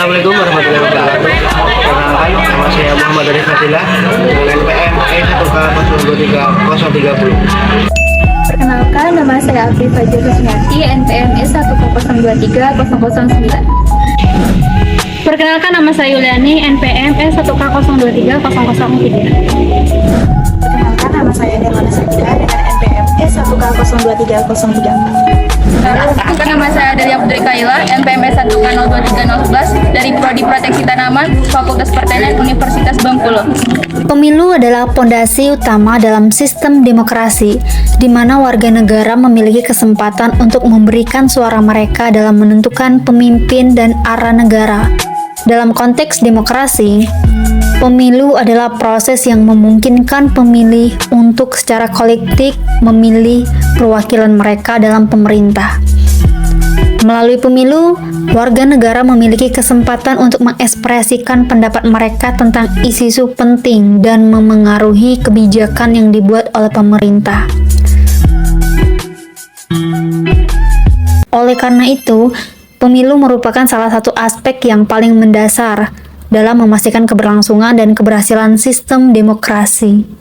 Assalamualaikum warahmatullahi wabarakatuh. Perkenalkan, nama saya Muhammad Arif Fadilah dengan NPM E1K023030. Perkenalkan, nama saya Afif Fajr Rusmiati, NPM E1K023009. Perkenalkan, nama saya Yuliani, NPM E1K023003. Perkenalkan, nama saya Nirwana Sajida dengan NPM E1K023034. Perkenalkan, nama saya Delia Putri Kaila, NPM E1K023011 dari Prodi Proteksi Tanaman, Fakultas Pertanian, Universitas Bengkulu. Pemilu adalah pondasi utama dalam sistem demokrasi, di mana warga negara memiliki kesempatan untuk memberikan suara mereka dalam menentukan pemimpin dan arah negara. Dalam konteks demokrasi, pemilu adalah proses yang memungkinkan pemilih untuk secara kolektif memilih perwakilan mereka dalam pemerintah. Melalui pemilu, warga negara memiliki kesempatan untuk mengekspresikan pendapat mereka tentang isu-isu penting dan memengaruhi kebijakan yang dibuat oleh pemerintah. Oleh karena itu, pemilu merupakan salah satu aspek yang paling mendasar dalam memastikan keberlangsungan dan keberhasilan sistem demokrasi.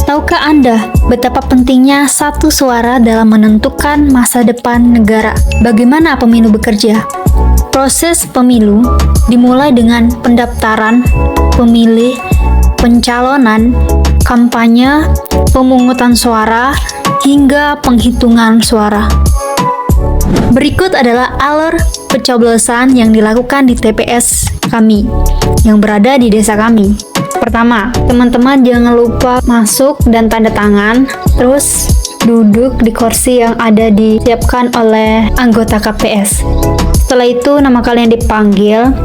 Tahukah Anda betapa pentingnya satu suara dalam menentukan masa depan negara? Bagaimana pemilu bekerja? Proses pemilu dimulai dengan pendaftaran pemilih, pencalonan, kampanye, pemungutan suara, hingga penghitungan suara. Berikut adalah alur pencoblosan yang dilakukan di TPS kami yang berada di desa kami. Pertama, teman-teman jangan lupa masuk dan tanda tangan, terus duduk di kursi yang ada disiapkan oleh anggota KPS. Setelah itu nama kalian dipanggil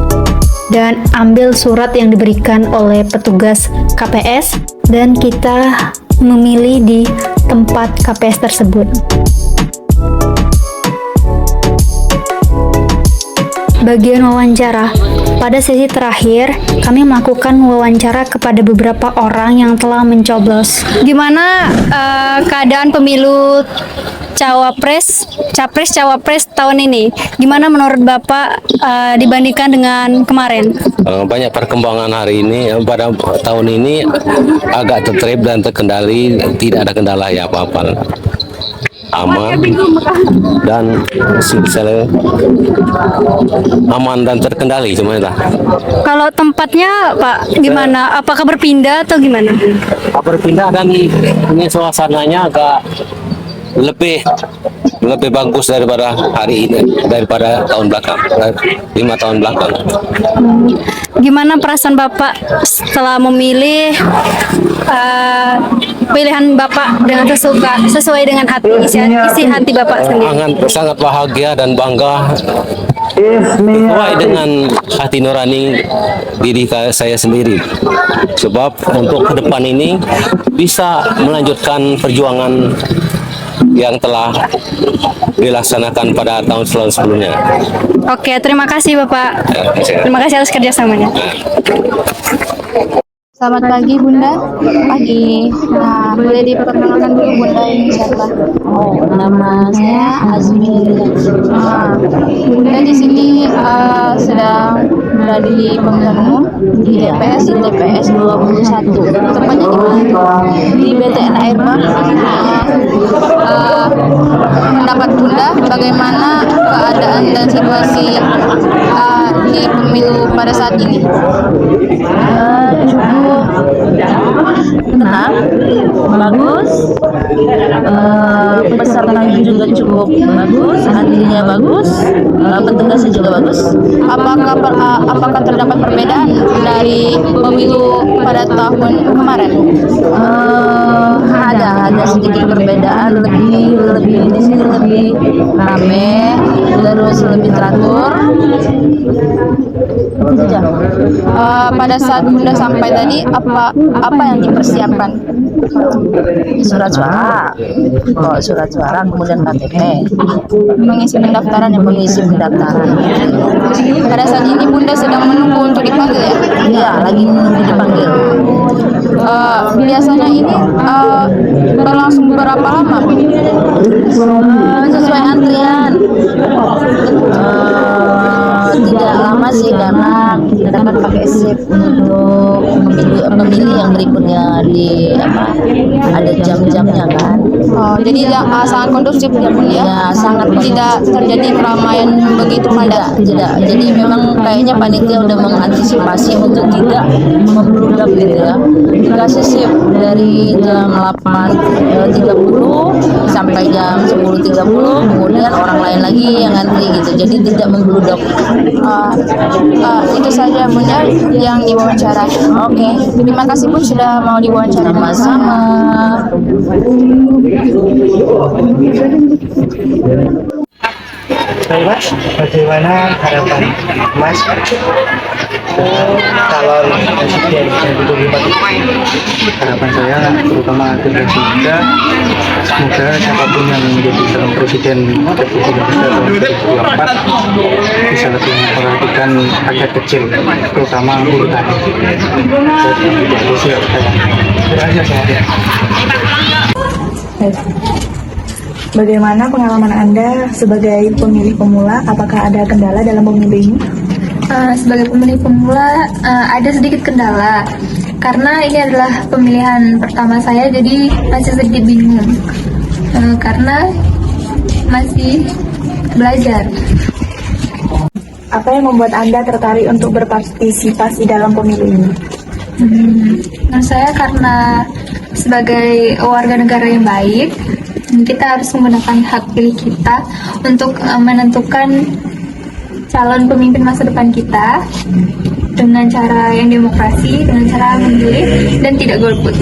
dan ambil surat yang diberikan oleh petugas KPS dan kita memilih di tempat KPS tersebut. Bagian wawancara. Pada sesi terakhir, kami melakukan wawancara kepada beberapa orang yang telah mencoblos. Gimana keadaan pemilu Capres-Cawapres tahun ini? Gimana menurut Bapak dibandingkan dengan kemarin? Banyak perkembangan hari ini. Pada tahun ini agak tertib dan terkendali, tidak ada kendala ya apa-apa. Aman dan aman dan terkendali semuanya. Kalau tempatnya Pak gimana? Apakah berpindah atau gimana? Berpindah dan ini suasananya agak lebih bagus daripada hari ini, daripada tahun belakang, 5 tahun belakang. Gimana perasaan Bapak setelah memilih pilihan Bapak dengan sesuai dengan isi hati Bapak sendiri? Sangat bahagia dan bangga sesuai dengan hati nurani diri saya sendiri. Sebab untuk ke depan ini bisa melanjutkan perjuangan yang telah dilaksanakan pada tahun sebelumnya. Oke, terima kasih Bapak. Terima kasih atas kerjasamanya. Selamat pagi Bunda. Pagi. Nah, boleh diperkenalkan dulu Bunda ini siapa? Oh, nama saya Azmi. Bunda di sini sedang berada di pemilihan umum di TPS 21. Tepatnya di mana? Di BTN Airbang. Pendapat Bunda bagaimana keadaan dan situasi di pemilu pada saat ini? Tenang, bagus, pesertanya juga cukup bagus, artinya bagus, petugasnya juga bagus. Apakah terdapat perbedaan dari pemilu pada tahun kemarin? Ada sedikit perbedaan, lebih di sini lebih rame, terus lebih teratur. Itu saja. Pada saat Bunda sampai tadi apa yang dipersiapkan? Surat suara, surat suara, kemudian KTP, Mengisi pendaftaran ya, mengisi pendaftaran. Pada saat ini Bunda sedang menunggu untuk dipanggil ya? Iya, lagi menunggu dipanggil. Biasanya ini berlangsung berapa lama? Sesuai antrian. tidak lama sih, karena kita kan pakai shift untuk pemilih yang berikutnya di ada jam-jamnya kan. Oh, jadi sangat kondusif ya Bun ya? Ya, sangat Tidak terjadi keramaian begitu padat. tidak. Jadi memang kayaknya panitia udah mengantisipasi untuk tidak membludak gitu ya. Dikasih shift dari jam 8.30 sampai jam 10.30, kemudian orang lain lagi yang ngantri gitu. Jadi tidak membludak. Itu saja Bun ya yang diwawancara. Oke, Terima kasih Bun sudah mau diwawancara. sama-sama. Baik Mas, bagaimana harapan Mas calon presiden yang dilibat? Harapan saya terutama generasi muda, semoga siapapun yang menjadi calon presiden Republik Indonesia tahun 2024 bisa lebih memperhatikan rakyat kecil, terutama buruh tani. Terima kasih semuanya. Bagaimana pengalaman Anda sebagai pemilih pemula? Apakah ada kendala dalam pemilu ini? Sebagai pemilih pemula ada sedikit kendala karena ini adalah pemilihan pertama saya, jadi masih sedikit bingung karena masih belajar. Apa yang membuat Anda tertarik untuk berpartisipasi dalam pemilu ini? Menurut saya karena sebagai warga negara yang baik, kita harus menggunakan hak pilih kita untuk menentukan calon pemimpin masa depan kita dengan cara yang demokrasi, dengan cara memilih dan tidak golput.